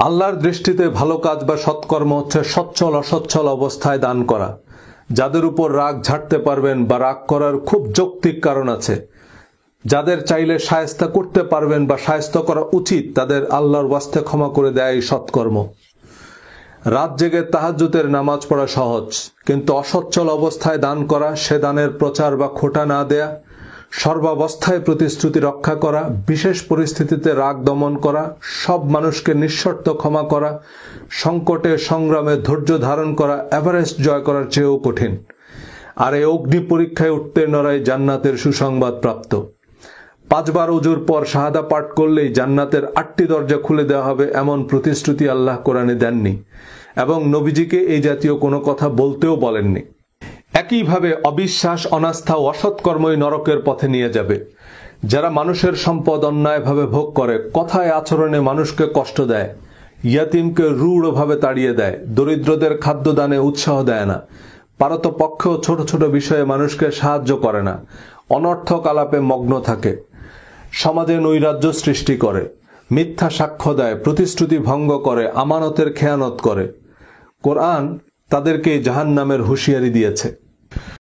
আল্লাহর দৃষ্টিতে ভালো কাজ বা সৎকর্ম হচ্ছে সচ্ছল অসচ্ছল অবস্থায় দান করা। যাদের উপর রাগ ঝাড়তে পারবেন বা রাগ করার খুব যৌক্তিক কারণ আছে, যাদের চাইলে শায়েস্তা করতে পারবেন বা শায়েস্তা করা উচিত, তাদের আল্লাহর ওয়াস্তে ক্ষমা করে দেয় এই সৎকর্ম। রাত জেগে তাহাজ্জুদের নামাজ পড়া সহজ, কিন্তু অসচ্ছল অবস্থায় দান করা, সে দানের প্রচার বা খোটা না দেয়া, সর্বাবস্থায় প্রতিশ্রুতি রক্ষা করা, বিশেষ পরিস্থিতিতে রাগ দমন করা, সব মানুষকে নিঃশর্ত ক্ষমা করা, সংকটে সংগ্রামে ধৈর্য ধারণ করা এভারেস্ট জয় করার চেয়েও কঠিন। আর এই অগ্নি পরীক্ষায় উত্তীর্ণরাই জান্নাতের সুসংবাদ প্রাপ্ত। 5 বার ওযুর পর শাহাদা পাঠ করলেই জান্নাতের 8টি দরজা খুলে দেওয়া হবে, এমন প্রতিশ্রুতি আল্লাহ কোরআনে দেননি এবং নবীজিকে এই জাতীয় কোনো কথা বলতেও বলেননি। একইভাবে অবিশ্বাস, অনাস্থা ও অসৎকর্মই নরকের পথে নিয়ে যাবে। যারা মানুষের সম্পদ অন্যায়ভাবে ভোগ করে, কথায় আচরণে মানুষকে কষ্ট দেয়, ইয়াতিমকে রূঢ়ভাবে তাড়িয়ে দেয়, দরিদ্রদের খাদ্যদানে উৎসাহ দেয় না, পারতপক্ষেও ছোট ছোট বিষয়ে মানুষকে সাহায্য করে না, অনর্থক আলাপে মগ্ন থাকে, সমাজে নৈরাজ্য সৃষ্টি করে, মিথ্যা সাক্ষ্য দেয়, প্রতিশ্রুতি ভঙ্গ করে, আমানতের খেয়ানত করে, কোরআন তাদেরকে জাহান্নামের হুঁশিয়ারি দিয়েছে।